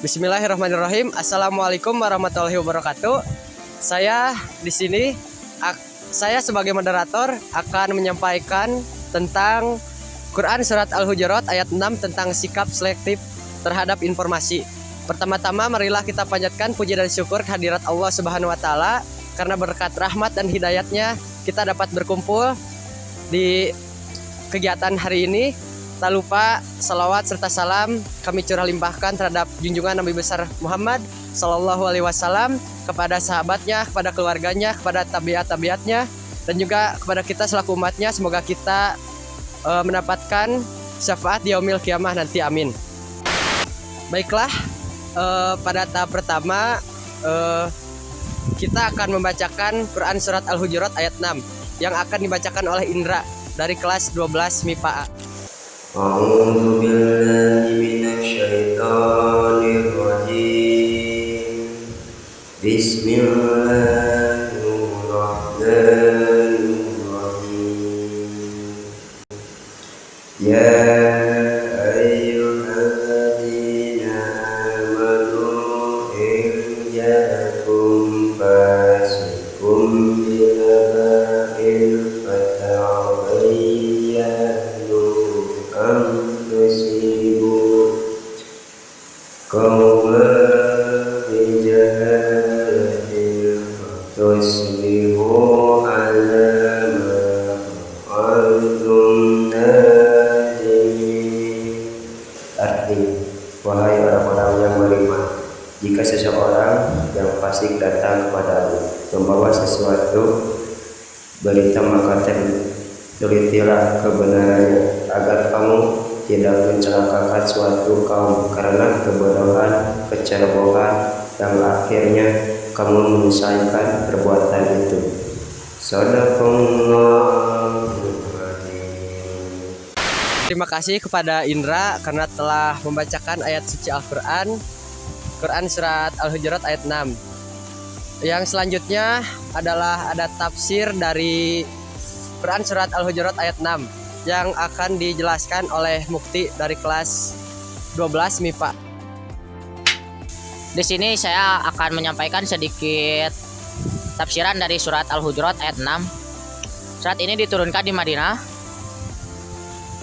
Bismillahirrahmanirrahim. Assalamualaikum warahmatullahi wabarakatuh. Saya di sini, saya sebagai moderator akan menyampaikan tentang Quran Surat Al-Hujurat ayat 6 tentang sikap selektif terhadap informasi. Pertama-tama marilah kita panjatkan puji dan syukur kehadirat Allah Subhanahu wa taala karena berkat rahmat dan hidayatnya kita dapat berkumpul di kegiatan hari ini. Tak lupa salawat serta salam kami curah limpahkan terhadap junjungan Nabi besar Muhammad Sallallahu Alaihi Wasallam, kepada sahabatnya, kepada keluarganya, kepada tabiat-tabiatnya, dan juga kepada kita selaku umatnya. Semoga kita mendapatkan syafaat di yaumil kiamah nanti, amin. Baiklah, pada tahap pertama kita akan membacakan Quran Surat Al-Hujurat ayat 6 yang akan dibacakan oleh Indra dari kelas 12 MIPA A. A'udzu billahi minasyaitonir rajim. Bismillahirrahmanirrahim. Ya ayyuhalladzina amanu in ja'akum fasiqun binaba'in fatabayyanu tusibu qauman bijahalatin tusbihu ala ma fa'altum nadimin. Arti, wahai orang-orang yang beriman, jika seseorang yang fasik datang kepadamu membawa sesuatu berita, maka telitilah kebenarannya agar kamu tidak mencelakakan suatu kaum karena kebodohan, kecerobohan, yang akhirnya kamu menyelesaikan perbuatan itu. Shadaqallahul adzim. Terima kasih kepada Indra karena telah membacakan ayat suci Al-Quran, Quran Surat Al-Hujurat ayat 6. Yang selanjutnya adalah ada tafsir dari Quran Surat Al-Hujurat ayat 6 yang akan dijelaskan oleh Mukti dari kelas 12 MIPA. Di sini saya akan menyampaikan sedikit tafsiran dari Surat Al-Hujurat ayat 6. Surat ini diturunkan di Madinah,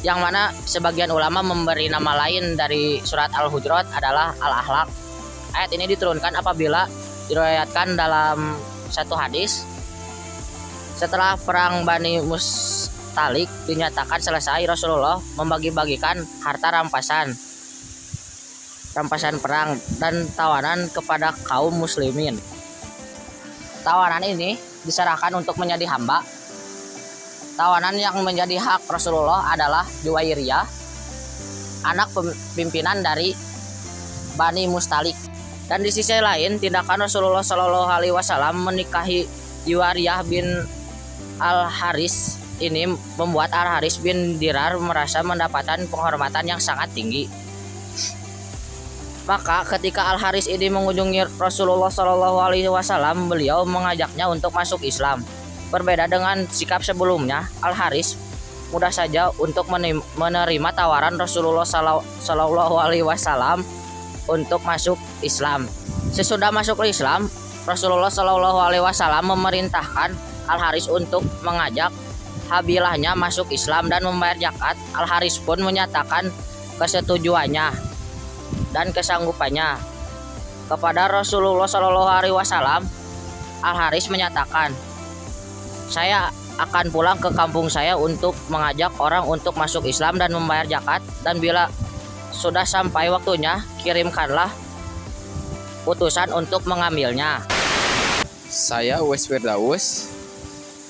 yang mana sebagian ulama memberi nama lain dari Surat Al-Hujurat adalah Al-Ahlaq. Ayat ini diturunkan apabila diriwayatkan dalam satu hadis, setelah perang Bani Mustalik dinyatakan selesai, Rasulullah membagi-bagikan harta rampasan perang dan tawanan kepada kaum muslimin. Tawanan ini diserahkan untuk menjadi hamba. Tawanan yang menjadi hak Rasulullah adalah Juwairiyah, anak pimpinan dari Bani Mustalik. Dan di sisi lain, tindakan Rasulullah Shallallahu Alaihi Wasallam menikahi Juwairiyah bin Al-Haris ini membuat Al-Haris bin Dirar merasa mendapatkan penghormatan yang sangat tinggi. Maka ketika Al-Haris ini mengunjungi Rasulullah Shallallahu Alaihi Wasallam, beliau mengajaknya untuk masuk Islam. Berbeda dengan sikap sebelumnya, Al-Haris mudah saja untuk menerima tawaran Rasulullah Shallallahu Alaihi Wasallam untuk masuk Islam. Sesudah masuk Islam, Rasulullah Shallallahu Alaihi Wasallam memerintahkan Al-Haris untuk mengajak habilahnya masuk Islam dan membayar zakat. Al-Haris pun menyatakan kesetujuannya dan kesanggupannya. Kepada Rasulullah Shallallahu Alaihi Wasallam, Al-Haris menyatakan, saya akan pulang ke kampung saya untuk mengajak orang untuk masuk Islam dan membayar zakat, dan bila sudah sampai waktunya, kirimkanlah utusan untuk mengambilnya. Saya Uwais Firdaus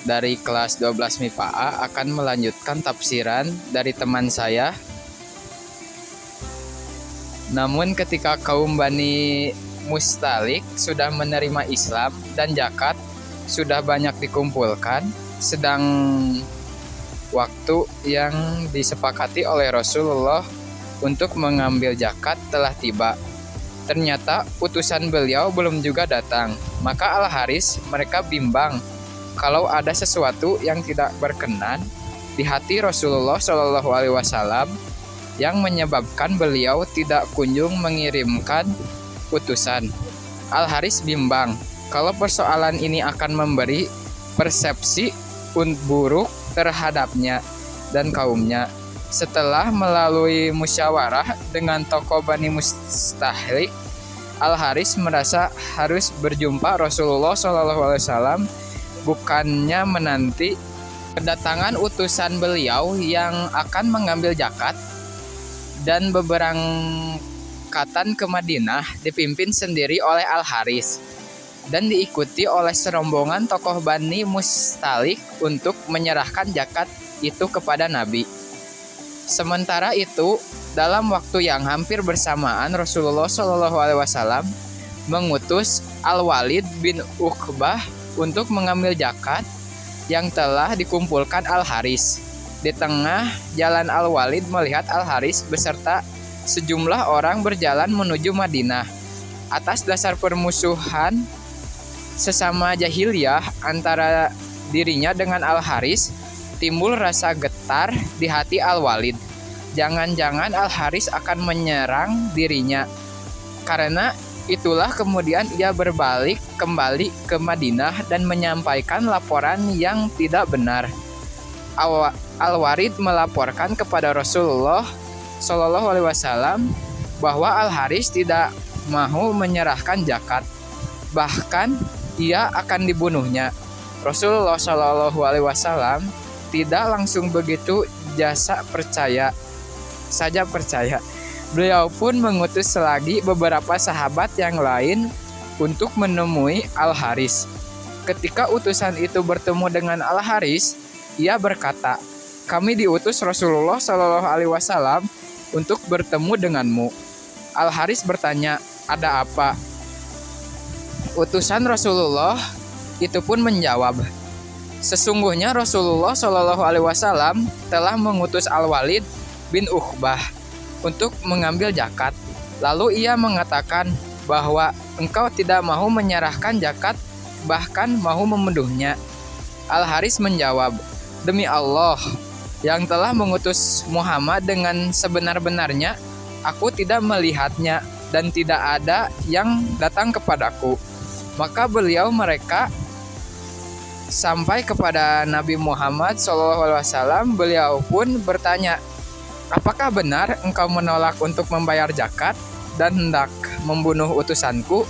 dari kelas 12 MIPA A akan melanjutkan tafsiran dari teman saya. Namun ketika kaum Bani Mustalik sudah menerima Islam dan zakat sudah banyak dikumpulkan, sedang waktu yang disepakati oleh Rasulullah untuk mengambil zakat telah tiba. Ternyata utusan beliau belum juga datang. Maka Al-Haris mereka bimbang kalau ada sesuatu yang tidak berkenan di hati Rasulullah Shallallahu Alaihi Wasallam yang menyebabkan beliau tidak kunjung mengirimkan utusan. Al-Haris bimbang kalau persoalan ini akan memberi persepsi buruk terhadapnya dan kaumnya. Setelah melalui musyawarah dengan tokoh Bani Mustahlik, Al-Haris merasa harus berjumpa Rasulullah SAW, bukannya menanti kedatangan utusan beliau yang akan mengambil zakat, dan beberangkatan ke Madinah dipimpin sendiri oleh Al-Haris dan diikuti oleh serombongan tokoh Bani Mustalik untuk menyerahkan zakat itu kepada Nabi. Sementara itu, dalam waktu yang hampir bersamaan, Rasulullah SAW mengutus Al-Walid bin Uqbah untuk mengambil zakat yang telah dikumpulkan Al-Haris. Di tengah jalan Al-Walid melihat Al-Haris beserta sejumlah orang berjalan menuju Madinah. Atas dasar permusuhan sesama jahiliyah antara dirinya dengan Al-Haris, timbul rasa getar di hati Al-Walid. Jangan-jangan Al-Haris akan menyerang dirinya. Karena itulah kemudian ia berbalik kembali ke Madinah dan menyampaikan laporan yang tidak benar. Al-Walid melaporkan kepada Rasulullah SAW bahwa Al-Haris tidak mau menyerahkan zakat, bahkan ia akan dibunuhnya. Rasulullah SAW tidak langsung begitu saja percaya. Beliau pun mengutus lagi beberapa sahabat yang lain untuk menemui Al-Haris. Ketika utusan itu bertemu dengan Al-Haris, ia berkata, "Kami diutus Rasulullah SAW untuk bertemu denganmu." Al-Haris bertanya, "Ada apa?" Utusan Rasulullah itu pun menjawab, "Sesungguhnya Rasulullah SAW telah mengutus Al-Walid bin Uqbah untuk mengambil zakat. Lalu ia mengatakan bahwa engkau tidak mau menyerahkan zakat, bahkan mau membunuhnya." Al-Haris menjawab, "Demi Allah yang telah mengutus Muhammad dengan sebenar-benarnya, aku tidak melihatnya dan tidak ada yang datang kepadaku." Maka mereka sampai kepada Nabi Muhammad SAW. Beliau pun bertanya, "Apakah benar engkau menolak untuk membayar zakat dan hendak membunuh utusanku?"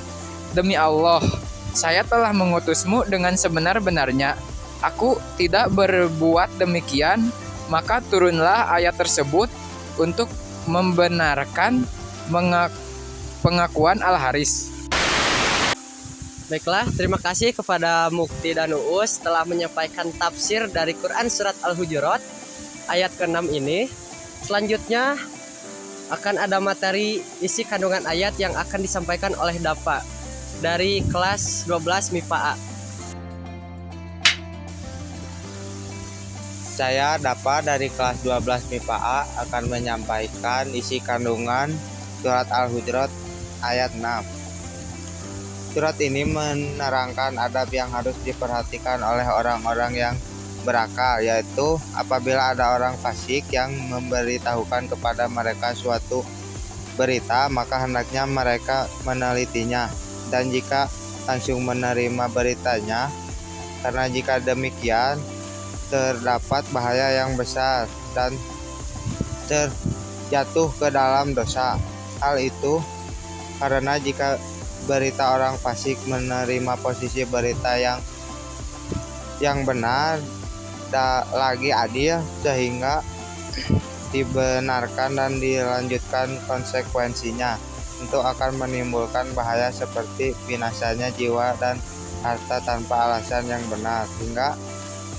"Demi Allah, saya telah mengutusmu dengan sebenar-benarnya. Aku tidak berbuat demikian." Maka turunlah ayat tersebut untuk membenarkan pengakuan Al-Haris. Baiklah, terima kasih kepada Mukti dan Uus telah menyampaikan tafsir dari Quran Surat Al-Hujurat ayat ke-6 ini. Selanjutnya akan ada materi isi kandungan ayat yang akan disampaikan oleh Dapa dari kelas 12 MIPA A. Saya Dapa dari kelas 12 MIPA A akan menyampaikan isi kandungan Surat Al-Hujurat ayat 6. Surat ini menerangkan adab yang harus diperhatikan oleh orang-orang yang berakal, yaitu apabila ada orang fasik yang memberitahukan kepada mereka suatu berita, maka hendaknya mereka menelitinya, dan jika langsung menerima beritanya, karena jika demikian terdapat bahaya yang besar dan terjatuh ke dalam dosa. Hal itu karena jika berita orang fasik menerima posisi berita yang benar lagi adil, sehingga dibenarkan dan dilanjutkan konsekuensinya, tentu akan menimbulkan bahaya seperti binasanya jiwa dan harta tanpa alasan yang benar, hingga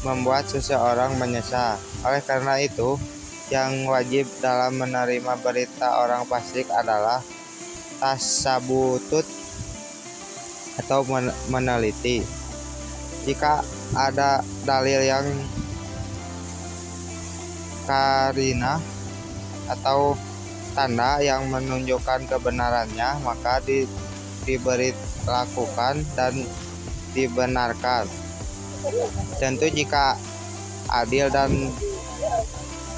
membuat seseorang menyesal. Oleh karena itu, yang wajib dalam menerima berita orang fasik adalah tasabutut atau meneliti. Jika ada dalil yang karina atau tanda yang menunjukkan kebenarannya, maka diberlakukan dan dibenarkan. Tentu jika adil dan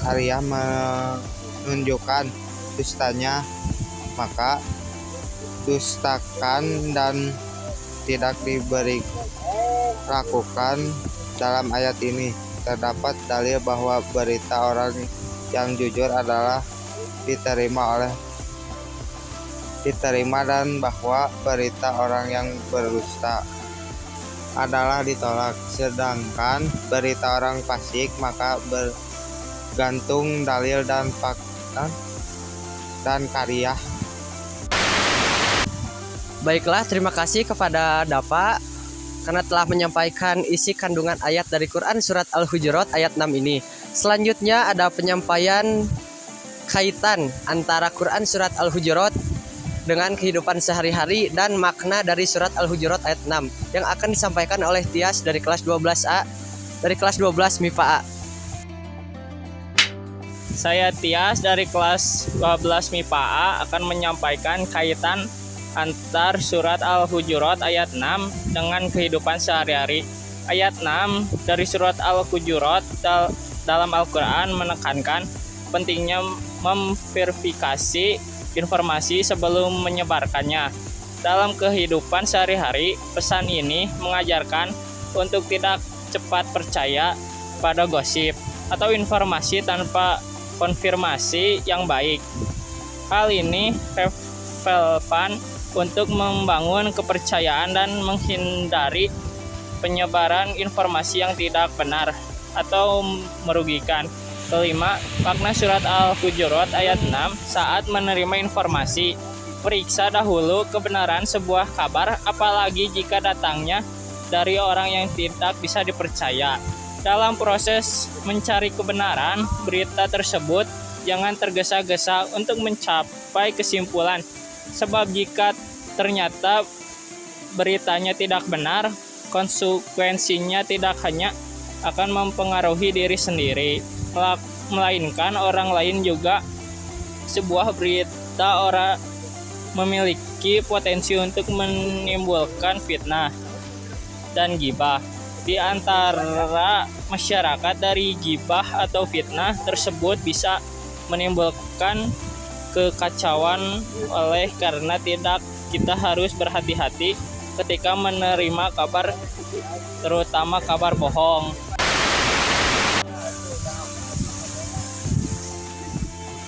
karya menunjukkan dustanya, maka didustakan dan tidak diberi lakukan. Dalam ayat ini terdapat dalil bahwa berita orang yang jujur adalah diterima dan bahwa berita orang yang berdusta adalah ditolak. Sedangkan berita orang fasik maka bergantung dalil dan fakta dan karya. Baiklah, terima kasih kepada Dapa karena telah menyampaikan isi kandungan ayat dari Quran Surat Al-Hujurat ayat 6 ini. Selanjutnya ada penyampaian kaitan antara Quran Surat Al-Hujurat dengan kehidupan sehari-hari dan makna dari Surat Al-Hujurat ayat 6 yang akan disampaikan oleh Tias dari kelas 12A, dari kelas 12 MIPA A. Saya Tias dari kelas 12 MIPA A akan menyampaikan kaitan antar Surat Al-Hujurat ayat 6 dengan kehidupan sehari-hari. Ayat 6 dari Surat Al-Hujurat dalam Al-Quran menekankan pentingnya memverifikasi informasi sebelum menyebarkannya. Dalam kehidupan sehari-hari, pesan ini mengajarkan untuk tidak cepat percaya pada gosip atau informasi tanpa konfirmasi yang baik. Hal ini relevan untuk membangun kepercayaan dan menghindari penyebaran informasi yang tidak benar atau merugikan. Kelima, makna Surat Al-Hujurat ayat 6 saat menerima informasi. Periksa dahulu kebenaran sebuah kabar, apalagi jika datangnya dari orang yang tidak bisa dipercaya. Dalam proses mencari kebenaran berita tersebut, jangan tergesa-gesa untuk mencapai kesimpulan. Sebab jika ternyata beritanya tidak benar, konsekuensinya tidak hanya akan mempengaruhi diri sendiri, melainkan orang lain juga. Sebuah berita orang memiliki potensi untuk menimbulkan fitnah dan gibah di antara masyarakat. Dari gibah atau fitnah tersebut bisa menimbulkan kekacauan. Oleh karena kita harus berhati-hati ketika menerima kabar, terutama kabar bohong.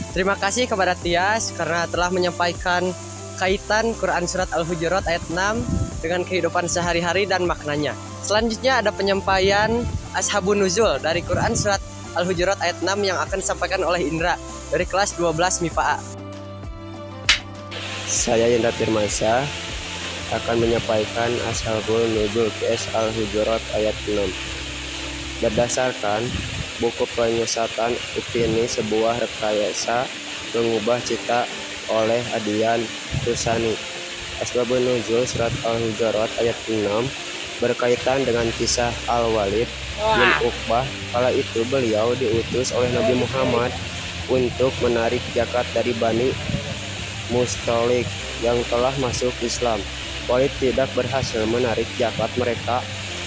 Terima kasih kepada Tias karena telah menyampaikan kaitan Quran Surat Al-Hujurat ayat 6 dengan kehidupan sehari-hari dan maknanya. Selanjutnya ada penyampaian Ashabun Nuzul dari Quran Surat Al-Hujurat ayat 6 yang akan disampaikan oleh Indra dari kelas 12 MIPA A. Saya Indra Firmansyah akan menyampaikan Ashabul Nuzul PS Al-Hujurat ayat 6. Berdasarkan buku penyesatan Upini, sebuah rekayasa mengubah cita oleh Adian Tusani. Asbabun Nuzul Surat Al-Hujurat ayat 6 berkaitan dengan kisah Al-Walid bin Uqbah. Kala itu beliau diutus oleh Nabi Muhammad untuk menarik zakat dari Bani Mustalik yang telah masuk Islam. Walid tidak berhasil menarik zakat mereka,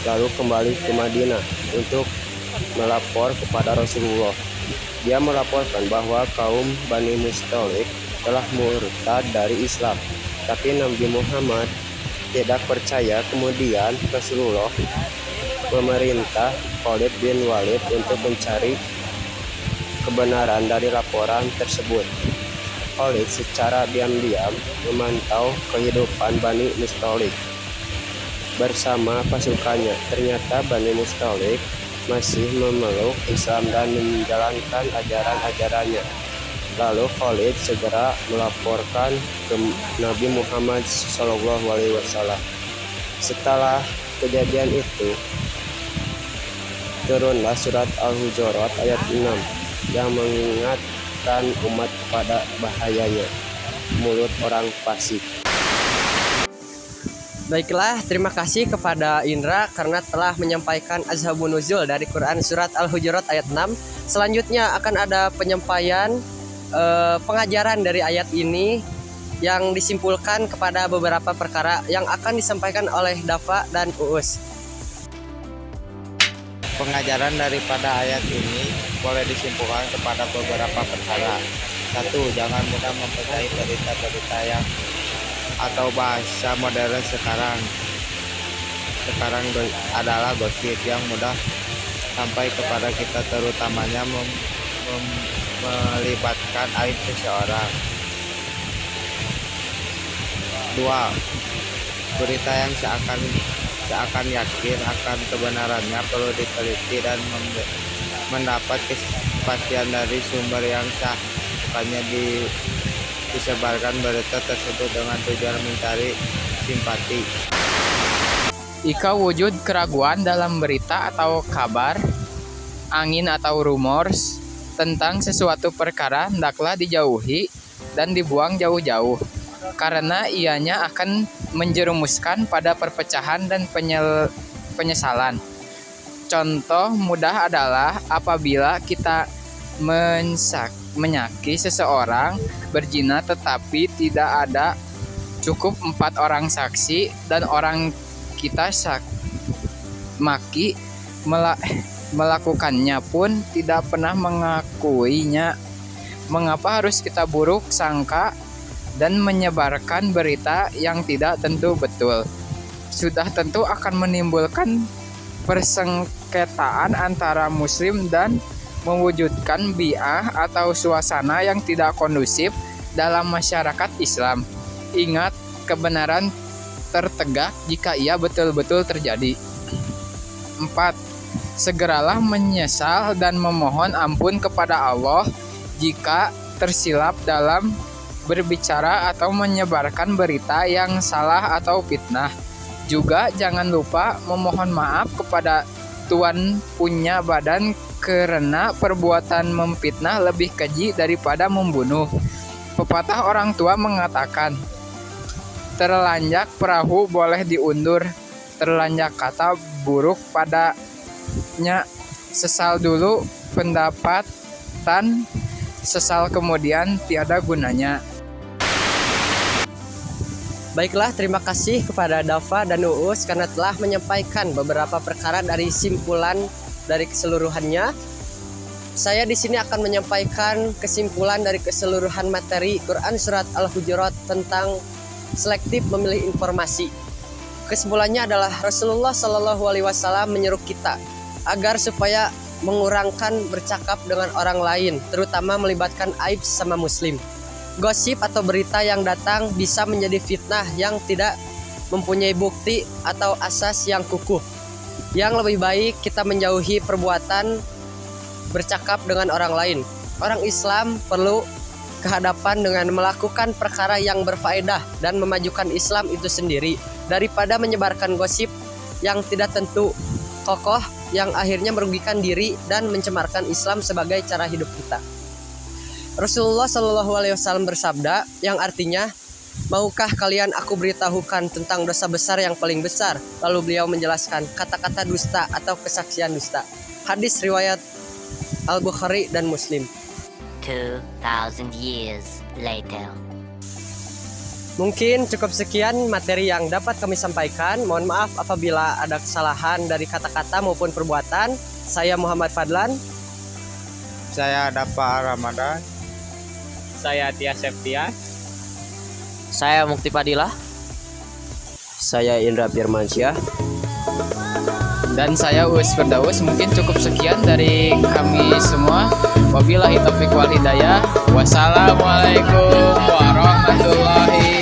lalu kembali ke Madinah untuk melapor kepada Rasulullah. Dia melaporkan bahwa kaum Bani Mustalik telah murtad dari Islam, tapi Nabi Muhammad tidak percaya. Kemudian Rasulullah memerintah Khalid bin Walid untuk mencari kebenaran dari laporan tersebut. Khalid secara diam-diam memantau kehidupan Bani Mustalik bersama pasukannya. Ternyata Bani Mustalik masih memeluk Islam dan menjalankan ajaran-ajarannya. Lalu Khalid segera melaporkan ke Nabi Muhammad SAW. Setelah kejadian itu, turunlah surat Al-Hujurat ayat 6 yang mengingatkan umat kepada bahayanya mulut orang fasik. Baiklah, terima kasih kepada Indra karena telah menyampaikan Ashabun Nuzul dari Quran Surat Al-Hujurat ayat 6. Selanjutnya akan ada penyampaian pengajaran dari ayat ini yang disimpulkan kepada beberapa perkara yang akan disampaikan oleh Dafa dan Uus. Pengajaran daripada ayat ini boleh disimpulkan kepada beberapa perkara. 1. Jangan mudah mempercayai berita-berita yang atau bahasa modern sekarang adalah gosip yang mudah sampai kepada kita, terutamanya melibatkan aib seseorang. 2. Berita yang seakan yakin akan kebenarannya perlu diteliti dan mendapat kepastian dari sumber yang sah. Bukannya disebarkan berita tersebut dengan tujuan mencari simpati. Jika wujud keraguan dalam berita atau kabar, angin atau rumors tentang sesuatu perkara, hendaklah dijauhi dan dibuang jauh-jauh, karena ianya akan menjerumuskan pada perpecahan dan penyesalan. Contoh mudah adalah apabila kita menyaki seseorang berzina tetapi tidak ada cukup 4 orang saksi dan orang kita maki melakukannya pun tidak pernah mengakuinya. Mengapa harus kita buruk sangka dan menyebarkan berita yang tidak tentu betul? Sudah tentu akan menimbulkan persengketaan antara muslim dan mewujudkan bi'ah atau suasana yang tidak kondusif dalam masyarakat Islam. Ingat, kebenaran tertegak jika ia betul-betul terjadi. 4. Segeralah menyesal dan memohon ampun kepada Allah jika tersilap dalam berbicara atau menyebarkan berita yang salah atau fitnah. Juga jangan lupa memohon maaf kepada Tuan punya badan karena perbuatan memfitnah lebih keji daripada membunuh. Pepatah orang tua mengatakan, terlanjak perahu boleh diundur, terlanjak kata buruk padanya. Sesal dulu pendapatan, sesal kemudian tiada gunanya. Baiklah, terima kasih kepada Dava dan Uus karena telah menyampaikan beberapa perkara dari simpulan dari keseluruhannya. Saya di sini akan menyampaikan kesimpulan dari keseluruhan materi Quran Surat Al-Hujurat tentang selektif memilih informasi. Kesimpulannya adalah Rasulullah Shallallahu Alaihi Wasallam menyuruh kita agar supaya mengurangkan bercakap dengan orang lain, terutama melibatkan aib sesama muslim. Gosip atau berita yang datang bisa menjadi fitnah yang tidak mempunyai bukti atau asas yang kukuh. Yang lebih baik kita menjauhi perbuatan bercakap dengan orang lain. Orang Islam perlu kehadapan dengan melakukan perkara yang berfaedah dan memajukan Islam itu sendiri daripada menyebarkan gosip yang tidak tentu kokoh yang akhirnya merugikan diri dan mencemarkan Islam sebagai cara hidup kita. Rasulullah Shallallahu Alaihi Wasallam bersabda yang artinya, maukah kalian aku beritahukan tentang dosa besar yang paling besar? Lalu beliau menjelaskan kata-kata dusta atau kesaksian dusta. Hadis riwayat Al-Bukhari dan Muslim. 2,000 years later. Mungkin cukup sekian materi yang dapat kami sampaikan. Mohon maaf apabila ada kesalahan dari kata-kata maupun perbuatan. Saya Muhammad Fadlan. Saya Dava Ramadan. Saya Tias Septia. Saya Mukti Fadilah. Saya Indra Firmansyah. Dan saya Uus Firdaus. Mungkin cukup sekian dari kami semua. Wabillahi taufiq wal hidayah. Wassalamualaikum warahmatullahi